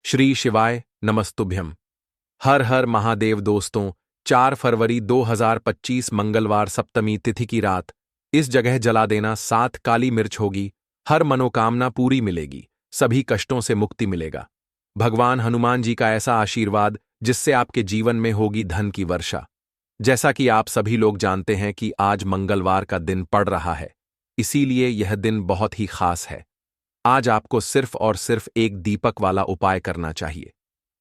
श्री शिवाय नमस्तुभ्यम। हर हर महादेव। दोस्तों, 4 फरवरी 2025 मंगलवार सप्तमी तिथि की रात इस जगह जला देना 7 काली मिर्च होगी। हर मनोकामना पूरी मिलेगी, सभी कष्टों से मुक्ति मिलेगा। भगवान हनुमान जी का ऐसा आशीर्वाद जिससे आपके जीवन में होगी धन की वर्षा। जैसा कि आप सभी लोग जानते हैं कि आज मंगलवार का दिन पड़ रहा है, इसीलिए यह दिन बहुत ही खास है। आज आपको सिर्फ और सिर्फ एक दीपक वाला उपाय करना चाहिए।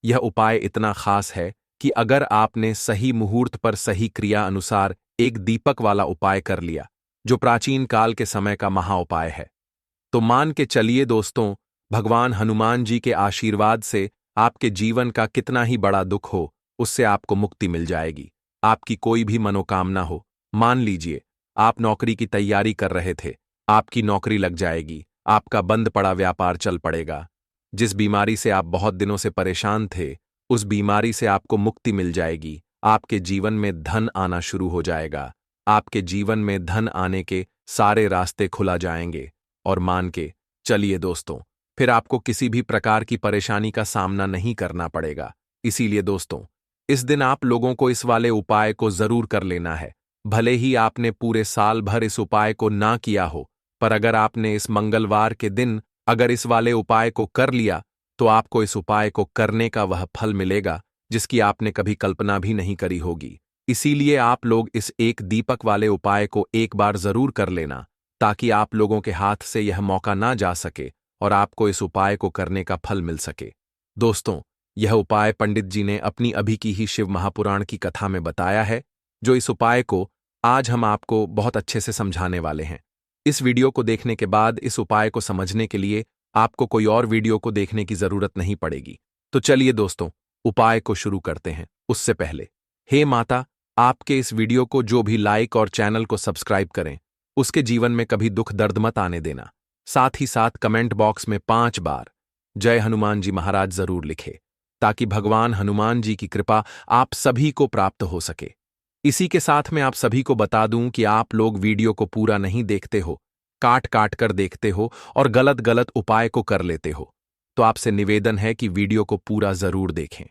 यह उपाय इतना खास है कि अगर आपने सही मुहूर्त पर सही क्रिया अनुसार एक दीपक वाला उपाय कर लिया, जो प्राचीन काल के समय का महा उपाय है, तो मान के चलिए दोस्तों, भगवान हनुमान जी के आशीर्वाद से आपके जीवन का कितना ही बड़ा दुख हो, उससे आपको मुक्ति मिल जाएगी। आपकी कोई भी मनोकामना हो, मान लीजिए आप नौकरी की तैयारी कर रहे थे, आपकी नौकरी लग जाएगी, आपका बंद पड़ा व्यापार चल पड़ेगा। जिस बीमारी से आप बहुत दिनों से परेशान थे, उस बीमारी से आपको मुक्ति मिल जाएगी। आपके जीवन में धन आना शुरू हो जाएगा। आपके जीवन में धन आने के सारे रास्ते खुला जाएंगे। और मान के चलिए दोस्तों, फिर आपको किसी भी प्रकार की परेशानी का सामना नहीं करना पड़ेगा। इसीलिए दोस्तों, इस दिन आप लोगों को इस वाले उपाय को जरूर कर लेना है। भले ही आपने पूरे साल भर इस उपाय को ना किया हो, पर अगर आपने इस मंगलवार के दिन अगर इस वाले उपाय को कर लिया, तो आपको इस उपाय को करने का वह फल मिलेगा जिसकी आपने कभी कल्पना भी नहीं करी होगी। इसीलिए आप लोग इस एक दीपक वाले उपाय को एक बार जरूर कर लेना, ताकि आप लोगों के हाथ से यह मौका ना जा सके और आपको इस उपाय को करने का फल मिल सके। दोस्तों, यह उपाय पंडित जी ने अपनी अभी की ही शिव महापुराण की कथा में बताया है, जो इस उपाय को आज हम आपको बहुत अच्छे से समझाने वाले हैं। इस वीडियो को देखने के बाद इस उपाय को समझने के लिए आपको कोई और वीडियो को देखने की जरूरत नहीं पड़ेगी। तो चलिए दोस्तों, उपाय को शुरू करते हैं। उससे पहले, हे माता, आपके इस वीडियो को जो भी लाइक और चैनल को सब्सक्राइब करें, उसके जीवन में कभी दुख दर्द मत आने देना। साथ ही साथ कमेंट बॉक्स में 5 बार जय हनुमान जी महाराज जरूर लिखे, ताकि भगवान हनुमान जी की कृपा आप सभी को प्राप्त हो सके। इसी के साथ मैं आप सभी को बता दूं कि आप लोग वीडियो को पूरा नहीं देखते हो, काट काट कर देखते हो और गलत गलत उपाय को कर लेते हो। तो आपसे निवेदन है कि वीडियो को पूरा जरूर देखें।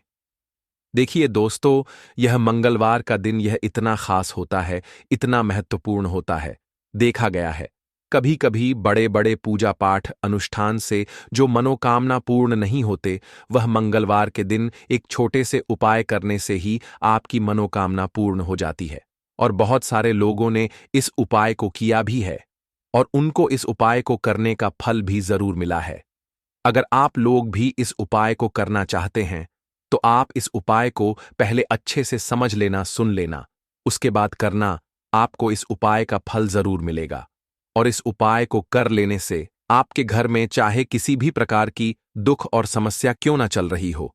देखिए दोस्तों, यह मंगलवार का दिन यह इतना खास होता है, इतना महत्वपूर्ण होता है। देखा गया है, कभी कभी बड़े बड़े पूजा पाठ अनुष्ठान से जो मनोकामना पूर्ण नहीं होते, वह मंगलवार के दिन एक छोटे से उपाय करने से ही आपकी मनोकामना पूर्ण हो जाती है। और बहुत सारे लोगों ने इस उपाय को किया भी है और उनको इस उपाय को करने का फल भी जरूर मिला है। अगर आप लोग भी इस उपाय को करना चाहते हैं, तो आप इस उपाय को पहले अच्छे से समझ लेना, सुन लेना, उसके बाद करना। आपको इस उपाय का फल जरूर मिलेगा। और इस उपाय को कर लेने से आपके घर में चाहे किसी भी प्रकार की दुख और समस्या क्यों ना चल रही हो,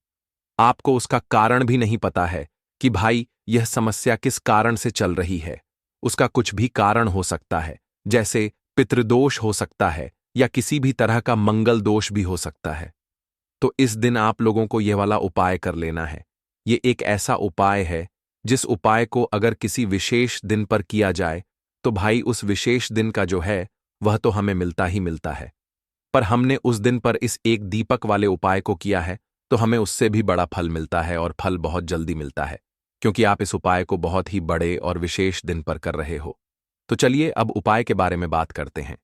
आपको उसका कारण भी नहीं पता है कि भाई यह समस्या किस कारण से चल रही है। उसका कुछ भी कारण हो सकता है, जैसे पितृदोष हो सकता है या किसी भी तरह का मंगल दोष भी हो सकता है। तो इस दिन आप लोगों को यह वाला उपाय कर लेना है। ये एक ऐसा उपाय है जिस उपाय को अगर किसी विशेष दिन पर किया जाए, तो भाई उस विशेष दिन का जो है वह तो हमें मिलता ही मिलता है। पर हमने उस दिन पर इस एक दीपक वाले उपाय को किया है, तो हमें उससे भी बड़ा फल मिलता है और फल बहुत जल्दी मिलता है, क्योंकि आप इस उपाय को बहुत ही बड़े और विशेष दिन पर कर रहे हो। तो चलिए अब उपाय के बारे में बात करते हैं।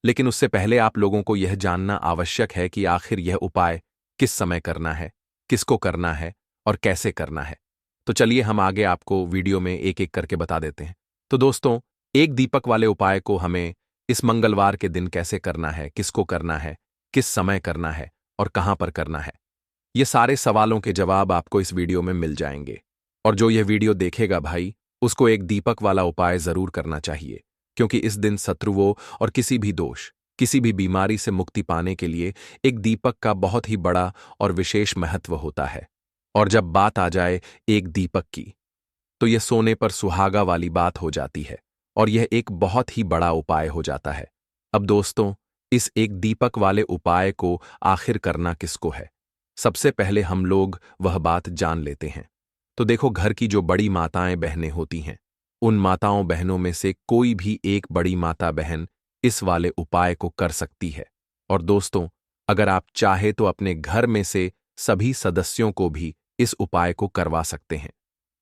लेकिन उससे पहले आप लोगों को यह जानना आवश्यक है कि आखिर यह उपाय किस समय करना है, किसको करना है और कैसे करना है। तो चलिए हम आगे आपको वीडियो में एक एक करके बता देते हैं। तो दोस्तों, एक दीपक वाले उपाय को हमें इस मंगलवार के दिन कैसे करना है, किसको करना है, किस समय करना है और कहां पर करना है, ये सारे सवालों के जवाब आपको इस वीडियो में मिल जाएंगे। और जो यह वीडियो देखेगा भाई, उसको एक दीपक वाला उपाय जरूर करना चाहिए, क्योंकि इस दिन शत्रुओं और किसी भी दोष, किसी भी बीमारी से मुक्ति पाने के लिए एक दीपक का बहुत ही बड़ा और विशेष महत्व होता है। और जब बात आ जाए एक दीपक की, तो यह सोने पर सुहागा वाली बात हो जाती है और यह एक बहुत ही बड़ा उपाय हो जाता है। अब दोस्तों, इस एक दीपक वाले उपाय को आखिर करना किसको है, सबसे पहले हम लोग वह बात जान लेते हैं। तो देखो, घर की जो बड़ी माताएं बहनें होती हैं, उन माताओं बहनों में से कोई भी एक बड़ी माता बहन इस वाले उपाय को कर सकती है। और दोस्तों, अगर आप चाहे तो अपने घर में से सभी सदस्यों को भी इस उपाय को करवा सकते हैं।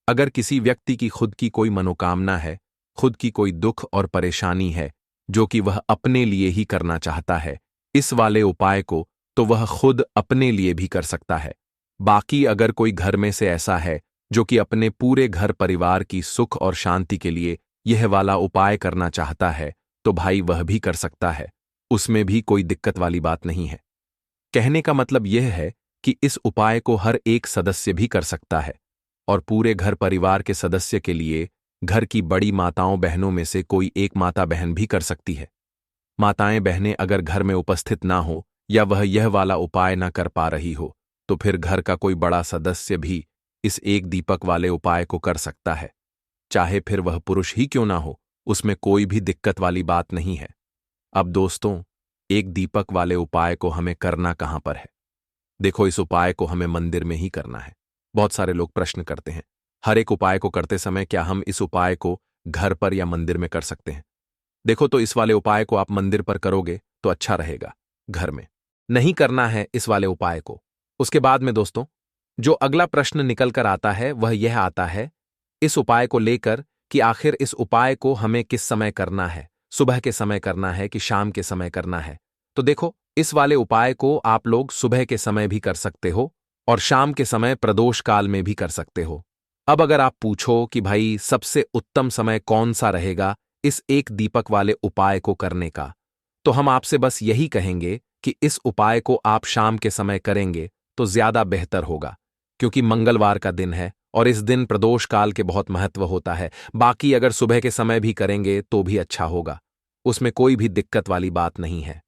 अगर किसी व्यक्ति की खुद की कोई मनोकामना है, खुद की कोई दुख और परेशानी है जो कि वह अपने लिए ही करना चाहता है इस वाले उपाय को, तो वह खुद अपने लिए भी कर सकता है। बाकी अगर कोई घर में से ऐसा है जो कि अपने पूरे घर परिवार की सुख और शांति के लिए यह वाला उपाय करना चाहता है, तो भाई वह भी कर सकता है, उसमें भी कोई दिक्कत वाली बात नहीं है। कहने का मतलब यह है कि इस उपाय को हर एक सदस्य भी कर सकता है और पूरे घर परिवार के सदस्य के लिए घर की बड़ी माताओं बहनों में से कोई एक माता बहन भी कर सकती है। माताएं बहनें अगर घर में उपस्थित ना हो या वह यह वाला उपाय ना कर पा रही हो, तो फिर घर का कोई बड़ा सदस्य भी इस एक दीपक वाले उपाय को कर सकता है, चाहे फिर वह पुरुष ही क्यों ना हो, उसमें कोई भी दिक्कत वाली बात नहीं है। अब दोस्तों, एक दीपक वाले उपाय को हमें करना कहां पर है? देखो, इस उपाय को हमें मंदिर में ही करना है। बहुत सारे लोग प्रश्न करते हैं, हर एक उपाय को करते समय क्या हम इस उपाय को घर पर या मंदिर में कर सकते हैं? देखो, तो इस वाले उपाय को आप मंदिर पर करोगे तो अच्छा रहेगा, घर में नहीं करना है इस वाले उपाय को। उसके बाद में दोस्तों, जो अगला प्रश्न निकल कर आता है वह यह आता है इस उपाय को लेकर कि आखिर इस उपाय को हमें किस समय करना है, सुबह के समय करना है कि शाम के समय करना है? तो देखो, इस वाले उपाय को आप लोग सुबह के समय भी कर सकते हो और शाम के समय प्रदोष काल में भी कर सकते हो। अब अगर आप पूछो कि भाई सबसे उत्तम समय कौन सा रहेगा इस एक दीपक वाले उपाय को करने का, तो हम आपसे बस यही कहेंगे कि इस उपाय को आप शाम के समय करेंगे तो ज्यादा बेहतर होगा, क्योंकि मंगलवार का दिन है और इस दिन प्रदोष काल के बहुत महत्व होता है। बाकी अगर सुबह के समय भी करेंगे तो भी अच्छा होगा, उसमें कोई भी दिक्कत वाली बात नहीं है।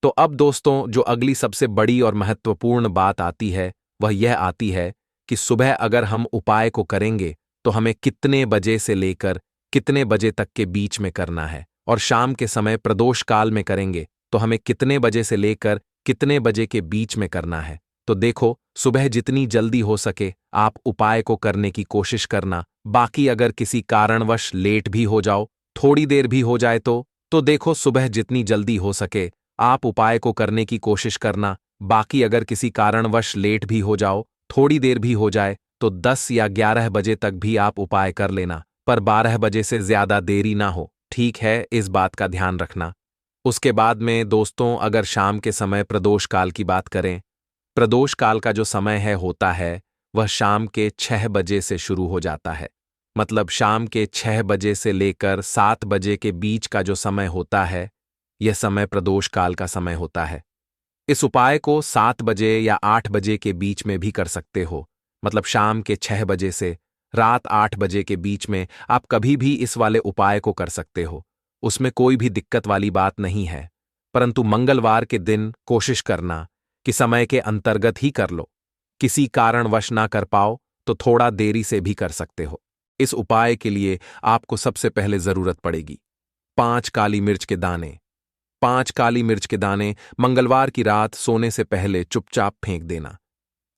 तो अब दोस्तों, जो अगली सबसे बड़ी और महत्वपूर्ण बात आती है वह यह आती है कि सुबह अगर हम उपाय को करेंगे तो हमें कितने बजे से लेकर कितने बजे तक के बीच में करना है, और शाम के समय प्रदोष काल में करेंगे तो हमें कितने बजे से लेकर कितने बजे के बीच में करना है। तो देखो, सुबह जितनी जल्दी हो सके आप उपाय को करने की कोशिश करना। बाकी अगर किसी कारणवश लेट भी हो जाओ, थोड़ी देर भी हो जाए तो देखो, सुबह जितनी जल्दी हो सके आप उपाय को करने की कोशिश करना। बाकी अगर किसी कारणवश लेट भी हो जाओ, थोड़ी देर भी हो जाए, तो 10 या 11 बजे तक भी आप उपाय कर लेना, पर 12 बजे से ज्यादा देरी ना हो, ठीक है? इस बात का ध्यान रखना। उसके बाद में दोस्तों, अगर शाम के समय प्रदोष काल की बात करें, प्रदोष काल का जो समय है होता है वह शाम के 6 बजे से शुरू हो जाता है। मतलब शाम के 6 बजे से लेकर 7 बजे के बीच का जो समय होता है, यह समय प्रदोष काल का समय होता है। इस उपाय को 7 बजे या 8 बजे के बीच में भी कर सकते हो। मतलब शाम के 6 बजे से रात 8 बजे के बीच में आप कभी भी इस वाले उपाय को कर सकते हो, उसमें कोई भी दिक्कत वाली बात नहीं है। परंतु मंगलवार के दिन कोशिश करना कि समय के अंतर्गत ही कर लो। किसी कारणवश ना कर पाओ तो थोड़ा देरी से भी कर सकते हो। इस उपाय के लिए आपको सबसे पहले जरूरत पड़ेगी 5 काली मिर्च के दाने। 5 काली मिर्च के दाने मंगलवार की रात सोने से पहले चुपचाप फेंक देना।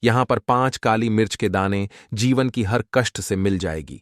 यहां पर 5 काली मिर्च के दाने जीवन की हर कष्ट से मिल जाएगी।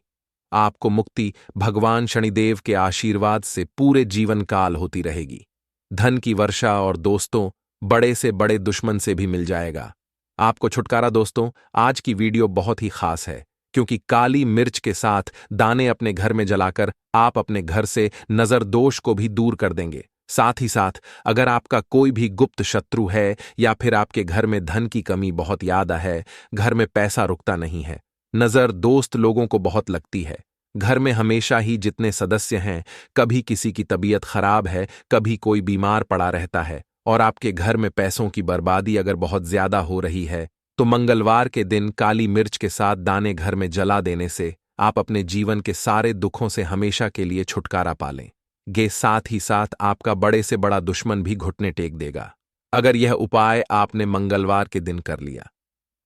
आपको मुक्ति भगवान शनिदेव के आशीर्वाद से पूरे जीवन काल होती रहेगी। धन की वर्षा और दोस्तों, बड़े से बड़े दुश्मन से भी मिल जाएगा। आपको छुटकारा। दोस्तों, आज की वीडियो बहुत ही खास है क्योंकि काली मिर्च के साथ दाने अपने घर में जलाकर आप अपने घर से नजर दोष को भी दूर कर देंगे। साथ ही साथ अगर आपका कोई भी गुप्त शत्रु है या फिर आपके घर में धन की कमी बहुत ज्यादा है, घर में पैसा रुकता नहीं है, नजर दोस्त लोगों को बहुत लगती है, घर में हमेशा ही जितने सदस्य हैं, कभी किसी की तबीयत खराब है, कभी कोई बीमार पड़ा रहता है और आपके घर में पैसों की बर्बादी अगर बहुत ज्यादा हो रही है, तो मंगलवार के दिन काली मिर्च के साथ दाने घर में जला देने से आप अपने जीवन के सारे दुखों से हमेशा के लिए छुटकारा पालें। साथ ही साथ आपका बड़े से बड़ा दुश्मन भी घुटने टेक देगा अगर यह उपाय आपने मंगलवार के दिन कर लिया।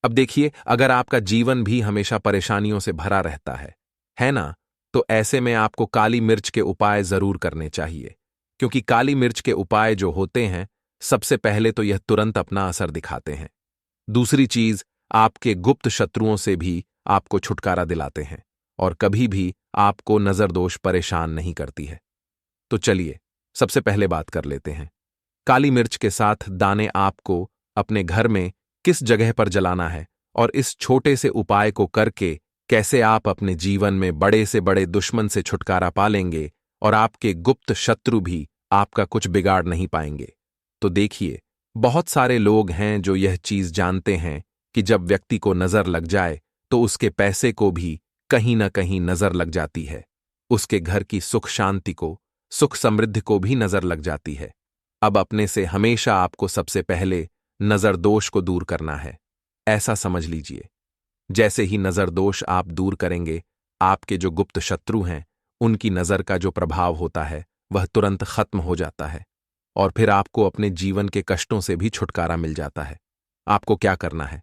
अब देखिए, अगर आपका जीवन भी हमेशा परेशानियों से भरा रहता है ना, तो ऐसे में आपको काली मिर्च के उपाय जरूर करने चाहिए, क्योंकि काली मिर्च के उपाय जो होते हैं, सबसे पहले तो यह तुरंत अपना असर दिखाते हैं। दूसरी चीज, आपके गुप्त शत्रुओं से भी आपको छुटकारा दिलाते हैं और कभी भी आपको नजरदोष परेशान नहीं करती है। तो चलिए सबसे पहले बात कर लेते हैं। काली मिर्च के साथ दाने आपको अपने घर में किस जगह पर जलाना है और इस छोटे से उपाय को करके कैसे आप अपने जीवन में बड़े से बड़े दुश्मन से छुटकारा पा लेंगे और आपके गुप्त शत्रु भी आपका कुछ बिगाड़ नहीं पाएंगे। तो देखिए, बहुत सारे लोग हैं जो यह चीज जानते हैं कि जब व्यक्ति को नजर लग जाए तो उसके पैसे को भी कहीं ना कहीं नजर लग जाती है, उसके घर की सुख शांति को, सुख समृद्धि को भी नजर लग जाती है। अब अपने से हमेशा आपको सबसे पहले नजर दोष को दूर करना है। ऐसा समझ लीजिए, जैसे ही नजर दोष आप दूर करेंगे, आपके जो गुप्त शत्रु हैं उनकी नजर का जो प्रभाव होता है वह तुरंत खत्म हो जाता है और फिर आपको अपने जीवन के कष्टों से भी छुटकारा मिल जाता है। आपको क्या करना है?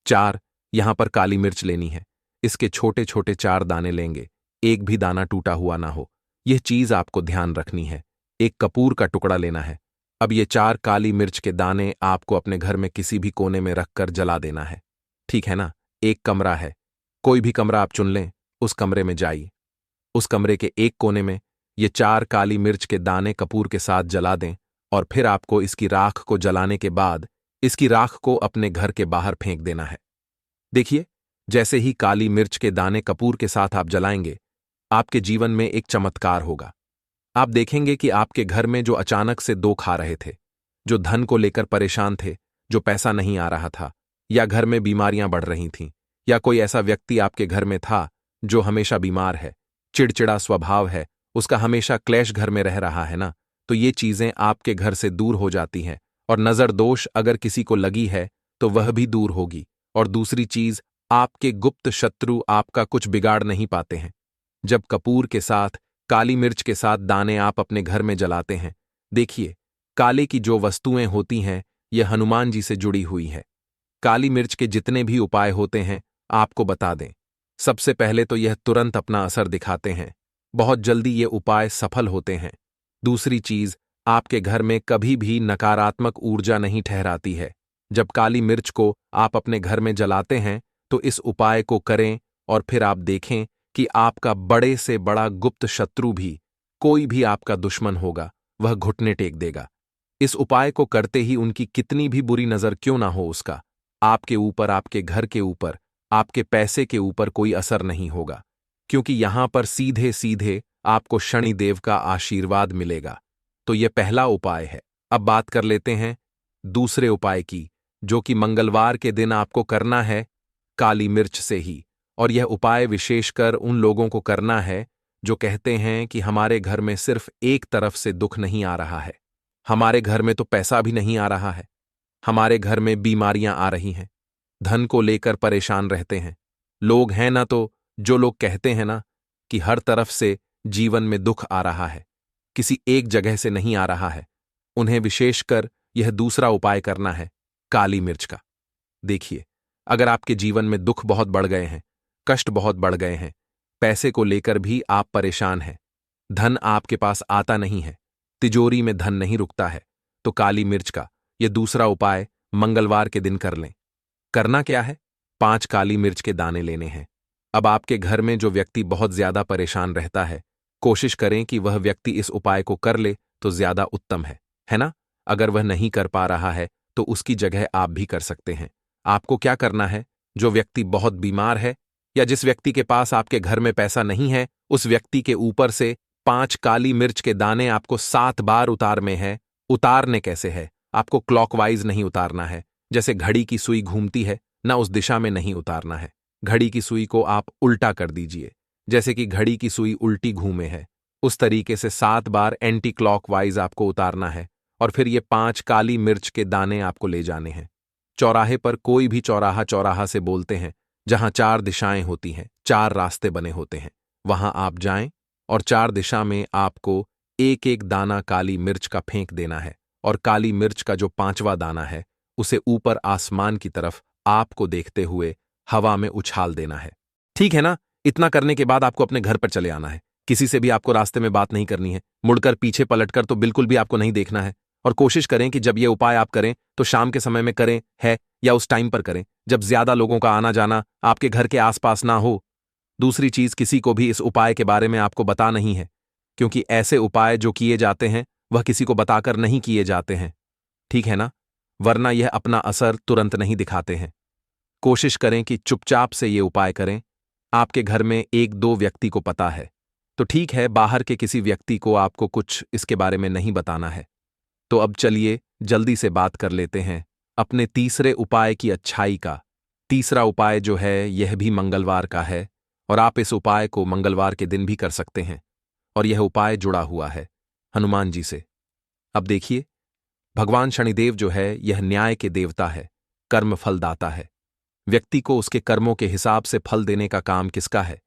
4 यहां पर काली मिर्च लेनी है। इसके छोटे छोटे 4 दाने लेंगे, एक भी दाना टूटा हुआ ना हो, यह चीज आपको ध्यान रखनी है। एक कपूर का टुकड़ा लेना है। अब ये 4 काली मिर्च के दाने आपको अपने घर में किसी भी कोने में रखकर जला देना है। ठीक है ना? एक कमरा है, कोई भी कमरा आप चुन लें, उस कमरे में जाइए। उस कमरे के एक कोने में ये 4 काली मिर्च के दाने कपूर के साथ जला दें और फिर आपको इसकी राख को जलाने के बाद इसकी राख को अपने घर के बाहर फेंक देना है। देखिए, जैसे ही काली मिर्च के दाने कपूर के साथ आप जलाएंगे, आपके जीवन में एक चमत्कार होगा। आप देखेंगे कि आपके घर में जो अचानक से दुख आ रहे थे, जो धन को लेकर परेशान थे, जो पैसा नहीं आ रहा था, या घर में बीमारियां बढ़ रही थीं, या कोई ऐसा व्यक्ति आपके घर में था जो हमेशा बीमार है, चिड़चिड़ा स्वभाव है, उसका हमेशा क्लेश घर में रह रहा है ना, तो ये चीजें आपके घर से दूर हो जाती हैं। और नजर दोष अगर किसी को लगी है तो वह भी दूर होगी। और दूसरी चीज, आपके गुप्त शत्रु आपका कुछ बिगाड़ नहीं पाते हैं। जब कपूर के साथ, काली मिर्च के साथ दाने आप अपने घर में जलाते हैं, देखिए, काले की जो वस्तुएं होती हैं यह हनुमान जी से जुड़ी हुई है। काली मिर्च के जितने भी उपाय होते हैं आपको बता दें, सबसे पहले तो यह तुरंत अपना असर दिखाते हैं, बहुत जल्दी ये उपाय सफल होते हैं। दूसरी चीज, आपके घर में कभी भी नकारात्मक ऊर्जा नहीं ठहराती है। जब काली मिर्च को आप अपने घर में जलाते हैं तो इस उपाय को करें और फिर आप देखें कि आपका बड़े से बड़ा गुप्त शत्रु भी, कोई भी आपका दुश्मन होगा, वह घुटने टेक देगा। इस उपाय को करते ही उनकी कितनी भी बुरी नजर क्यों ना हो, उसका आपके ऊपर, आपके घर के ऊपर, आपके पैसे के ऊपर कोई असर नहीं होगा, क्योंकि यहां पर सीधे सीधे आपको शनिदेव का आशीर्वाद मिलेगा। तो यह पहला उपाय है। अब बात कर लेते हैं दूसरे उपाय की, जो कि मंगलवार के दिन आपको करना है काली मिर्च से ही। और यह उपाय विशेषकर उन लोगों को करना है जो कहते हैं कि हमारे घर में सिर्फ एक तरफ से दुख नहीं आ रहा है, हमारे घर में तो पैसा भी नहीं आ रहा है, हमारे घर में बीमारियां आ रही हैं, धन को लेकर परेशान रहते हैं। लोग हैं ना, तो जो लोग कहते हैं ना कि हर तरफ से जीवन में दुख आ रहा है, किसी एक जगह से नहीं आ रहा है, उन्हें विशेषकर यह दूसरा उपाय करना है काली मिर्च का। देखिए, अगर आपके जीवन में दुख बहुत बढ़ गए हैं, कष्ट बहुत बढ़ गए हैं, पैसे को लेकर भी आप परेशान हैं, धन आपके पास आता नहीं है, तिजोरी में धन नहीं रुकता है, तो काली मिर्च का यह दूसरा उपाय मंगलवार के दिन कर लें। करना क्या है? 5 काली मिर्च के दाने लेने हैं। अब आपके घर में जो व्यक्ति बहुत ज्यादा परेशान रहता है, कोशिश करें कि वह व्यक्ति इस उपाय को कर ले तो ज्यादा उत्तम है ना? अगर वह नहीं कर पा रहा है तो उसकी जगह आप भी कर सकते हैं। आपको क्या करना है? जो व्यक्ति बहुत बीमार है या जिस व्यक्ति के पास आपके घर में पैसा नहीं है, उस व्यक्ति के ऊपर से 5 काली मिर्च के दाने आपको 7 बार उतारने हैं। उतारने कैसे है? आपको क्लॉकवाइज नहीं उतारना है, जैसे घड़ी की सुई घूमती है ना, उस दिशा में नहीं उतारना है। घड़ी की सुई को आप उल्टा कर दीजिए, जैसे कि घड़ी की सुई उल्टी घूमे है, उस तरीके से 7 बार एंटी क्लॉकवाइज आपको उतारना है। और फिर ये 5 काली मिर्च के दाने आपको ले जाने हैं। चौराहे पर, कोई भी चौराहा चौराहा से बोलते हैं, जहां 4 दिशाएं होती हैं, 4 रास्ते बने होते हैं, वहां आप जाएं और 4 दिशा में आपको एक एक दाना काली मिर्च का फेंक देना है। और काली मिर्च का जो 5वां दाना है उसे ऊपर आसमान की तरफ आपको देखते हुए हवा में उछाल देना है। ठीक है ना? इतना करने के बाद आपको अपने घर पर चले आना है। किसी से भी आपको रास्ते में बात नहीं करनी है, मुड़कर पीछे पलटकर तो बिल्कुल भी आपको नहीं देखना है। और कोशिश करें कि जब ये उपाय आप करें तो शाम के समय में करें है, या उस टाइम पर करें जब ज्यादा लोगों का आना जाना आपके घर के आसपास ना हो। दूसरी चीज, किसी को भी इस उपाय के बारे में आपको बता नहीं है, क्योंकि ऐसे उपाय जो किए जाते हैं वह किसी को बताकर नहीं किए जाते हैं। ठीक है ना? वरना यह अपना असर तुरंत नहीं दिखाते हैं। कोशिश करें कि चुपचाप से ये उपाय करें। आपके घर में एक दो व्यक्ति को पता है तो ठीक है, बाहर के किसी व्यक्ति को आपको कुछ इसके बारे में नहीं बताना है। तो अब चलिए जल्दी से बात कर लेते हैं अपने तीसरे उपाय की अच्छाई का। तीसरा उपाय जो है यह भी मंगलवार का है और आप इस उपाय को मंगलवार के दिन भी कर सकते हैं और यह उपाय जुड़ा हुआ है हनुमान जी से। अब देखिए, भगवान शनिदेव जो है यह न्याय के देवता है, कर्म फलदाता है। व्यक्ति को उसके कर्मों के हिसाब से फल देने का काम किसका है?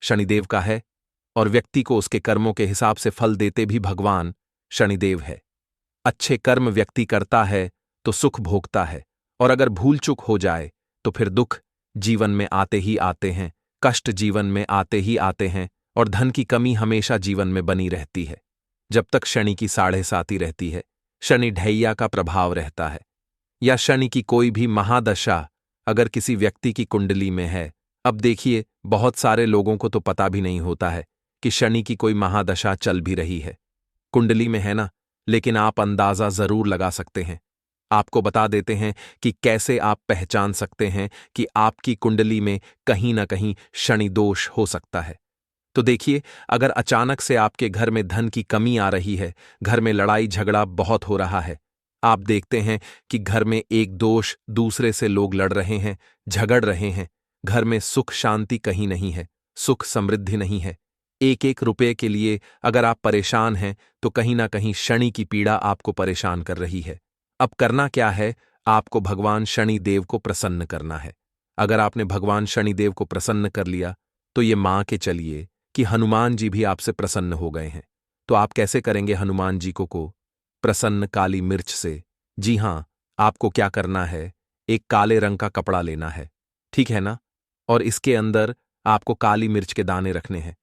शनिदेव का है। और व्यक्ति को उसके कर्मों के हिसाब से फल देते भी भगवान शनिदेव है। अच्छे कर्म व्यक्ति करता है तो सुख भोगता है, और अगर भूल चूक हो जाए तो फिर दुख जीवन में आते ही आते हैं, कष्ट जीवन में आते ही आते हैं, और धन की कमी हमेशा जीवन में बनी रहती है। जब तक शनि की 7.5 रहती है, शनि ढैया का प्रभाव रहता है, या शनि की कोई भी महादशा अगर किसी व्यक्ति की कुंडली में है। अब देखिए, बहुत सारे लोगों को तो पता भी नहीं होता है कि शनि की कोई महादशा चल भी रही है, कुंडली में है ना, लेकिन आप अंदाजा जरूर लगा सकते हैं। आपको बता देते हैं कि कैसे आप पहचान सकते हैं कि आपकी कुंडली में कहीं ना कहीं शनि दोष हो सकता है। तो देखिए, अगर अचानक से आपके घर में धन की कमी आ रही है, घर में लड़ाई झगड़ा बहुत हो रहा है, आप देखते हैं कि घर में एक दोष दूसरे से लोग लड़ रहे हैं, झगड़ रहे हैं, घर में सुख शांति कहीं नहीं है, सुख समृद्धि नहीं है, एक एक रुपये के लिए अगर आप परेशान हैं तो कहीं ना कहीं शनि की पीड़ा आपको परेशान कर रही है। अब करना क्या है? आपको भगवान शनि देव को प्रसन्न करना है। अगर आपने भगवान शनि देव को प्रसन्न कर लिया तो ये मान के चलिए कि हनुमान जी भी आपसे प्रसन्न हो गए हैं। तो आप कैसे करेंगे हनुमान जी को प्रसन्न? काली मिर्च से। जी हां, आपको क्या करना है, एक काले रंग का कपड़ा लेना है, ठीक है ना, और इसके अंदर आपको काली मिर्च के दाने रखने हैं।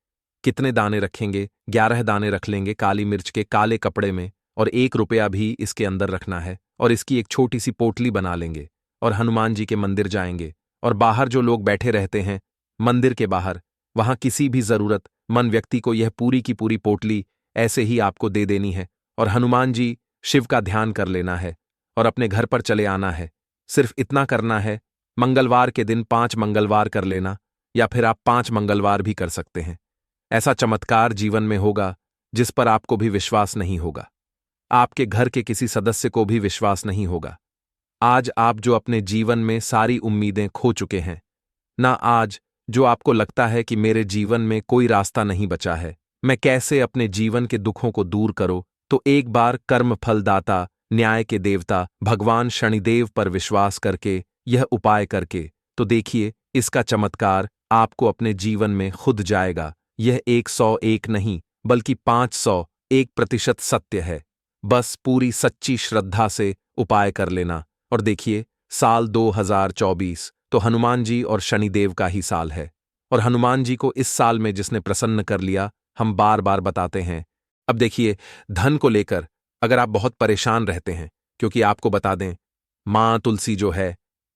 कितने दाने रखेंगे? 11 दाने रख लेंगे काली मिर्च के काले कपड़े में, और 1 रुपया भी इसके अंदर रखना है, और इसकी एक छोटी सी पोटली बना लेंगे और हनुमान जी के मंदिर जाएंगे, और बाहर जो लोग बैठे रहते हैं मंदिर के बाहर, वहां किसी भी जरूरतमंद व्यक्ति को यह पूरी की पूरी पोटली ऐसे ही आपको दे देनी है, और हनुमान जी शिव का ध्यान कर लेना है और अपने घर पर चले आना है। सिर्फ इतना करना है। मंगलवार के दिन 5 मंगलवार कर लेना, या फिर आप 5 मंगलवार भी कर सकते हैं। ऐसा चमत्कार जीवन में होगा जिस पर आपको भी विश्वास नहीं होगा, आपके घर के किसी सदस्य को भी विश्वास नहीं होगा। आज आप जो अपने जीवन में सारी उम्मीदें खो चुके हैं ना, आज जो आपको लगता है कि मेरे जीवन में कोई रास्ता नहीं बचा है, मैं कैसे अपने जीवन के दुखों को दूर करूं, तो एक बार कर्म फलदाता न्याय के देवता भगवान शनिदेव पर विश्वास करके यह उपाय करके तो देखिए, इसका चमत्कार आपको अपने जीवन में खुद जाएगा। यह 101 नहीं बल्कि 501% सत्य है। बस पूरी सच्ची श्रद्धा से उपाय कर लेना। और देखिए, साल 2024 तो हनुमान जी और शनिदेव का ही साल है, और हनुमान जी को इस साल में जिसने प्रसन्न कर लिया, हम बार बार बताते हैं। अब देखिए, धन को लेकर अगर आप बहुत परेशान रहते हैं, क्योंकि आपको बता दें, मां तुलसी जो है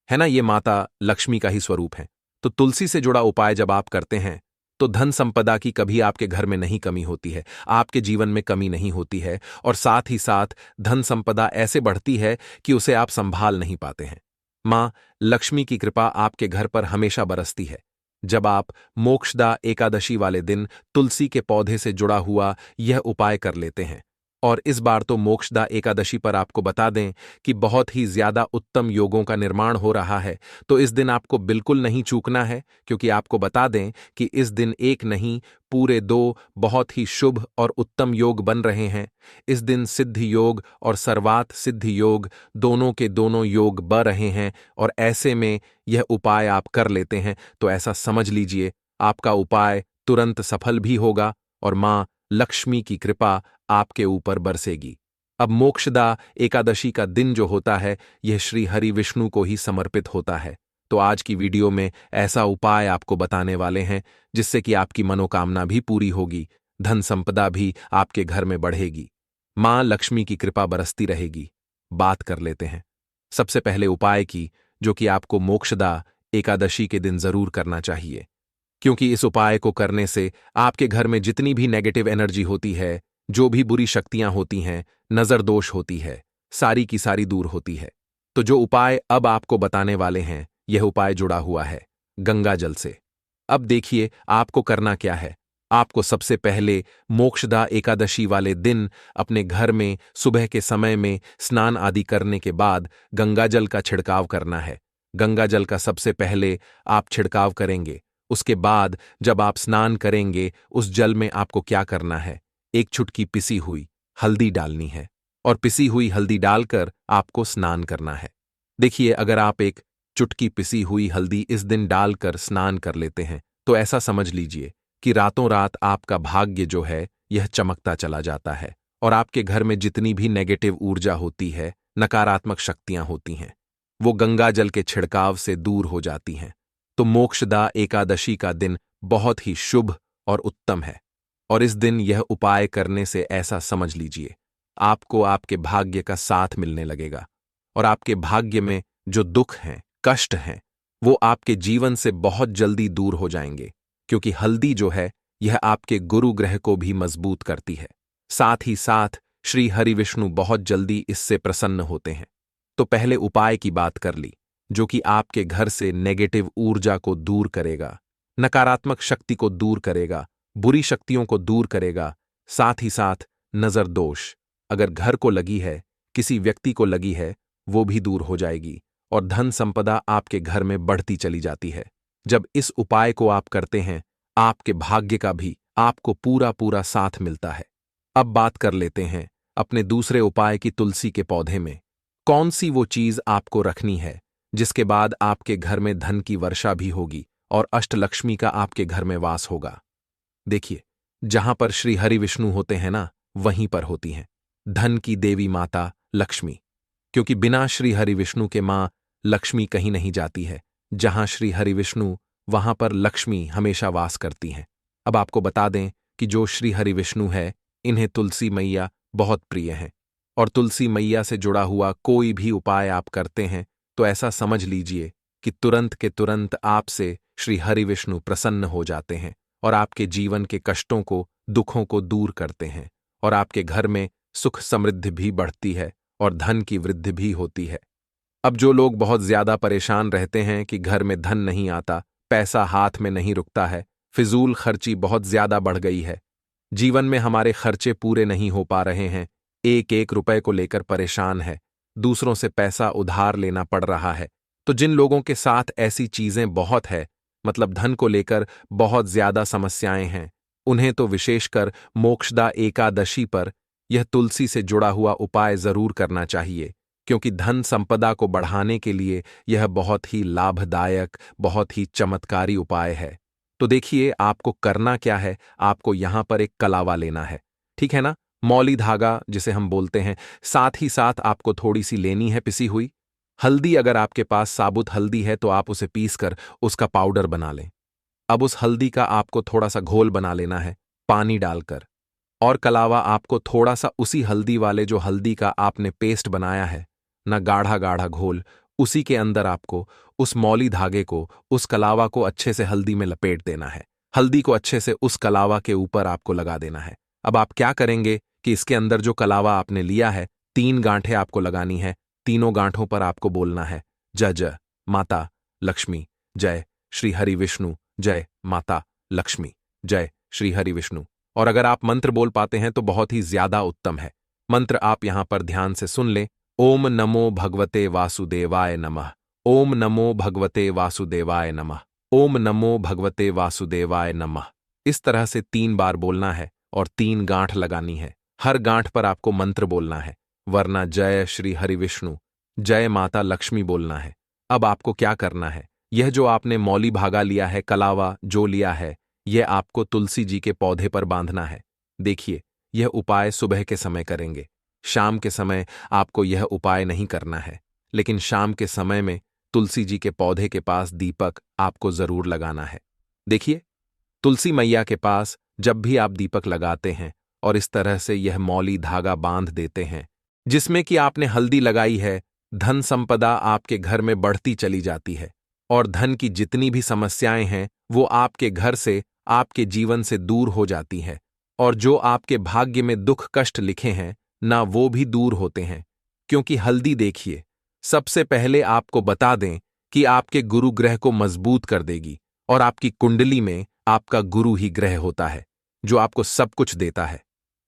ना, ये माता लक्ष्मी का ही स्वरूप है, तो तुलसी से जुड़ा उपाय जब आप करते हैं तो धन संपदा की कभी आपके घर में नहीं कमी होती है, आपके जीवन में कमी नहीं होती है, और साथ ही साथ धन संपदा ऐसे बढ़ती है कि उसे आप संभाल नहीं पाते हैं। मां लक्ष्मी की कृपा आपके घर पर हमेशा बरसती है जब आप मोक्षदा एकादशी वाले दिन तुलसी के पौधे से जुड़ा हुआ यह उपाय कर लेते हैं। और इस बार तो मोक्षदा एकादशी पर आपको बता दें कि बहुत ही ज्यादा उत्तम योगों का निर्माण हो रहा है, तो इस दिन आपको बिल्कुल नहीं चूकना है, क्योंकि आपको बता दें कि इस दिन एक नहीं पूरे 2 बहुत ही शुभ और उत्तम योग बन रहे हैं। इस दिन सिद्धि योग और सर्वात सिद्धि योग दोनों के दोनों योग बन रहे हैं, और ऐसे में यह उपाय आप कर लेते हैं तो ऐसा समझ लीजिए आपका उपाय तुरंत सफल भी होगा और मां लक्ष्मी की कृपा आपके ऊपर बरसेगी। अब मोक्षदा एकादशी का दिन जो होता है यह श्री हरि विष्णु को ही समर्पित होता है, तो आज की वीडियो में ऐसा उपाय आपको बताने वाले हैं जिससे कि आपकी मनोकामना भी पूरी होगी, धन संपदा भी आपके घर में बढ़ेगी, मां लक्ष्मी की कृपा बरसती रहेगी। बात कर लेते हैं सबसे पहले उपाय की, जो कि आपको मोक्षदा एकादशी के दिन जरूर करना चाहिए, क्योंकि इस उपाय को करने से आपके घर में जितनी भी नेगेटिव एनर्जी होती है, जो भी बुरी शक्तियां होती हैं, नजर दोष होती है, सारी की सारी दूर होती है। तो जो उपाय अब आपको बताने वाले हैं, यह उपाय जुड़ा हुआ है गंगा जल से। अब देखिए आपको करना क्या है। आपको सबसे पहले मोक्षदा एकादशी वाले दिन अपने घर में सुबह के समय में स्नान आदि करने के बाद गंगा जल का छिड़काव करना है। गंगा जल का सबसे पहले आप छिड़काव करेंगे। उसके बाद जब आप स्नान करेंगे उस जल में आपको क्या करना है, एक चुटकी पिसी हुई हल्दी डालनी है और पिसी हुई हल्दी डालकर आपको स्नान करना है। देखिए अगर आप एक चुटकी पिसी हुई हल्दी इस दिन डालकर स्नान कर लेते हैं तो ऐसा समझ लीजिए कि रातों रात आपका भाग्य जो है यह चमकता चला जाता है और आपके घर में जितनी भी नेगेटिव ऊर्जा होती है, नकारात्मक शक्तियां होती हैं, वो गंगा जल के छिड़काव से दूर हो जाती हैं। तो मोक्षदा एकादशी का दिन बहुत ही शुभ और उत्तम है और इस दिन यह उपाय करने से ऐसा समझ लीजिए आपको आपके भाग्य का साथ मिलने लगेगा और आपके भाग्य में जो दुख हैं, कष्ट हैं, वो आपके जीवन से बहुत जल्दी दूर हो जाएंगे, क्योंकि हल्दी जो है यह आपके गुरु ग्रह को भी मजबूत करती है। साथ ही साथ श्री हरि विष्णु बहुत जल्दी इससे प्रसन्न होते हैं। तो पहले उपाय की बात कर ली, जो कि आपके घर से नेगेटिव ऊर्जा को दूर करेगा, नकारात्मक शक्ति को दूर करेगा, बुरी शक्तियों को दूर करेगा। साथ ही साथ नजर दोष अगर घर को लगी है, किसी व्यक्ति को लगी है, वो भी दूर हो जाएगी और धन संपदा आपके घर में बढ़ती चली जाती है। जब इस उपाय को आप करते हैं, आपके भाग्य का भी आपको पूरा पूरा साथ मिलता है। अब बात कर लेते हैं अपने दूसरे उपाय की। तुलसी के पौधे में कौन सी वो चीज आपको रखनी है जिसके बाद आपके घर में धन की वर्षा भी होगी और अष्टलक्ष्मी का आपके घर में वास होगा। देखिए जहां पर श्री हरि विष्णु होते हैं ना, वहीं पर होती हैं धन की देवी माता लक्ष्मी, क्योंकि बिना श्री हरि विष्णु के मां लक्ष्मी कहीं नहीं जाती है। जहां श्री हरि विष्णु वहां पर लक्ष्मी हमेशा वास करती हैं। अब आपको बता दें कि जो श्री हरि विष्णु है, इन्हें तुलसी मैया बहुत प्रिय हैं और तुलसी मैया से जुड़ा हुआ कोई भी उपाय आप करते हैं तो ऐसा समझ लीजिए कि तुरंत के तुरंत आपसे श्री हरि विष्णु प्रसन्न हो जाते हैं और आपके जीवन के कष्टों को, दुखों को दूर करते हैं और आपके घर में सुख समृद्धि भी बढ़ती है और धन की वृद्धि भी होती है। अब जो लोग बहुत ज्यादा परेशान रहते हैं कि घर में धन नहीं आता, पैसा हाथ में नहीं रुकता है, फिजूल खर्ची बहुत ज्यादा बढ़ गई है, जीवन में हमारे खर्चे पूरे नहीं हो पा रहे हैं, एक एक रुपए को लेकर परेशान है, दूसरों से पैसा उधार लेना पड़ रहा है, तो जिन लोगों के साथ ऐसी चीजें बहुत है, मतलब धन को लेकर बहुत ज्यादा समस्याएं हैं, उन्हें तो विशेषकर मोक्षदा एकादशी पर यह तुलसी से जुड़ा हुआ उपाय जरूर करना चाहिए, क्योंकि धन संपदा को बढ़ाने के लिए यह बहुत ही लाभदायक, बहुत ही चमत्कारी उपाय है। तो देखिए आपको करना क्या है, आपको यहां पर एक कलावा लेना है, ठीक है ना, मौली धागा जिसे हम बोलते हैं। साथ ही साथ आपको थोड़ी सी लेनी है पिसी हुई हल्दी। अगर आपके पास साबुत हल्दी है तो आप उसे पीसकर उसका पाउडर बना लें। अब उस हल्दी का आपको थोड़ा सा घोल बना लेना है पानी डालकर, और कलावा आपको थोड़ा सा उसी हल्दी वाले जो हल्दी का आपने पेस्ट बनाया है ना, गाढ़ा गाढ़ा घोल, उसी के अंदर आपको उस मौली धागे को, उस कलावा को अच्छे से हल्दी में लपेट देना है। हल्दी को अच्छे से उस कलावा के ऊपर आपको लगा देना है। अब आप क्या करेंगे कि इसके अंदर जो कलावा आपने लिया है, 3 गांठें आपको लगानी है। तीनों गांठों पर आपको बोलना है जय जय माता लक्ष्मी, जय श्री हरि विष्णु, जय माता लक्ष्मी, जय श्री हरि विष्णु। और अगर आप मंत्र बोल पाते हैं तो बहुत ही ज्यादा उत्तम है। मंत्र आप यहां पर ध्यान से सुन लें। ओम नमो भगवते वासुदेवाय नमः, ओम नमो भगवते वासुदेवाय नमः, ओम नमो भगवते वासुदेवाय नमः। इस तरह से 3 बार बोलना है और 3 गांठ लगानी है। हर गांठ पर आपको मंत्र बोलना है, वरना जय श्री हरि विष्णु, जय माता लक्ष्मी बोलना है। अब आपको क्या करना है, यह जो आपने मौली भागा लिया है, कलावा जो लिया है, यह आपको तुलसी जी के पौधे पर बांधना है। देखिए यह उपाय सुबह के समय करेंगे, शाम के समय आपको यह उपाय नहीं करना है, लेकिन शाम के समय में तुलसी जी के पौधे के पास दीपक आपको जरूर लगाना है। देखिए तुलसी मैया के पास जब भी आप दीपक लगाते हैं और इस तरह से यह मौली धागा बांध देते हैं जिसमें कि आपने हल्दी लगाई है, धन संपदा आपके घर में बढ़ती चली जाती है और धन की जितनी भी समस्याएं हैं वो आपके घर से, आपके जीवन से दूर हो जाती हैं और जो आपके भाग्य में दुख कष्ट लिखे हैं ना, वो भी दूर होते हैं। क्योंकि हल्दी देखिए सबसे पहले आपको बता दें कि आपके गुरु ग्रह को मजबूत कर देगी और आपकी कुंडली में आपका गुरु ही ग्रह होता है जो आपको सब कुछ देता है,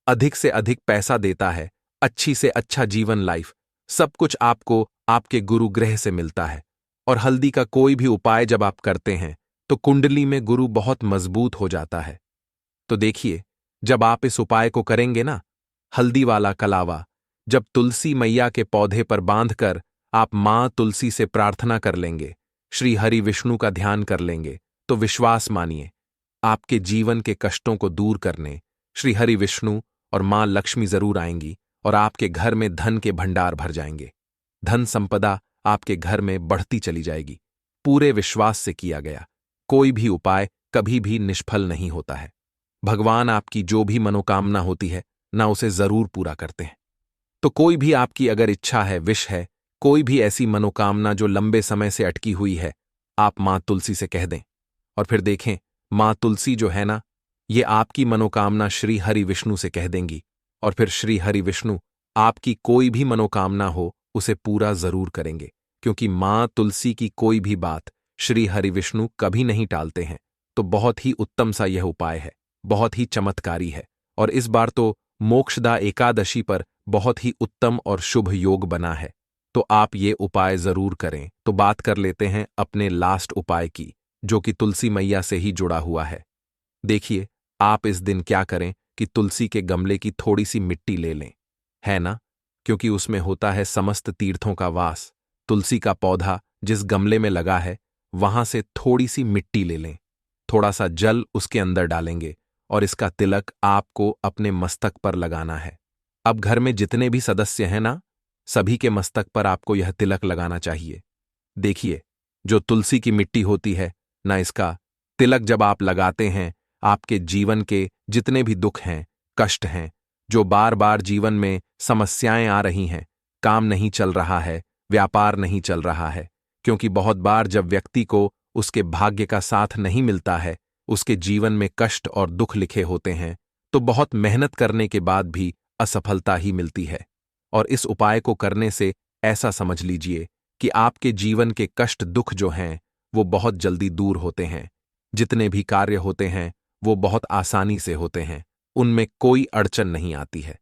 अधिक से अधिक पैसा देता है, अच्छी से अच्छा जीवन लाइफ, सब कुछ आपको आपके गुरु ग्रह से मिलता है। और हल्दी का कोई भी उपाय जब आप करते हैं तो कुंडली में गुरु बहुत मजबूत हो जाता है। तो देखिए, जब आप इस उपाय को करेंगे ना, हल्दी वाला कलावा जब तुलसी मैया के पौधे पर बांधकर आप मां तुलसी से प्रार्थना कर लेंगे, श्री हरि विष्णु का ध्यान कर लेंगे, तो विश्वास मानिए आपके जीवन के कष्टों को दूर करने श्री हरि विष्णु और मां लक्ष्मी जरूर आएंगी और आपके घर में धन के भंडार भर जाएंगे। धन संपदा आपके घर में बढ़ती चली जाएगी। पूरे विश्वास से किया गया कोई भी उपाय कभी भी निष्फल नहीं होता है। भगवान आपकी जो भी मनोकामना होती है ना, उसे जरूर पूरा करते हैं। तो कोई भी आपकी अगर इच्छा है, विश है, कोई भी ऐसी मनोकामना जो लंबे समय से अटकी हुई है, आप मां तुलसी से कह दें और फिर देखें मां तुलसी जो है ना, ये आपकी मनोकामना श्री हरि विष्णु से कह देंगी और फिर श्री हरि विष्णु आपकी कोई भी मनोकामना हो उसे पूरा जरूर करेंगे, क्योंकि मां तुलसी की कोई भी बात श्री हरि विष्णु कभी नहीं टालते हैं। तो बहुत ही उत्तम सा यह उपाय है, बहुत ही चमत्कारी है और इस बार तो मोक्षदा एकादशी पर बहुत ही उत्तम और शुभ योग बना है। तो आप ये उपाय जरूर करें। तो बात कर लेते हैं अपने लास्ट उपाय की, जो कि तुलसी मैया से ही जुड़ा हुआ है। देखिए, आप इस दिन क्या करें कि तुलसी के गमले की थोड़ी सी मिट्टी ले लें, है ना, क्योंकि उसमें होता है समस्त तीर्थों का वास। तुलसी का पौधा जिस गमले में लगा है वहां से थोड़ी सी मिट्टी ले लें, थोड़ा सा जल उसके अंदर डालेंगे और इसका तिलक आपको अपने मस्तक पर लगाना है। अब घर में जितने भी सदस्य हैं ना, सभी के मस्तक पर आपको यह तिलक लगाना चाहिए। देखिए, जो तुलसी की मिट्टी होती है ना, इसका तिलक जब आप लगाते हैं, आपके जीवन के जितने भी दुख हैं, कष्ट हैं, जो बार बार जीवन में समस्याएं आ रही हैं, काम नहीं चल रहा है, व्यापार नहीं चल रहा है, क्योंकि बहुत बार जब व्यक्ति को उसके भाग्य का साथ नहीं मिलता है, उसके जीवन में कष्ट और दुख लिखे होते हैं, तो बहुत मेहनत करने के बाद भी असफलता ही मिलती है। और इस उपाय को करने से ऐसा समझ लीजिए कि आपके जीवन के कष्ट दुख जो हैं वो बहुत जल्दी दूर होते हैं। जितने भी कार्य होते हैं वो बहुत आसानी से होते हैं, उनमें कोई अड़चन नहीं आती है।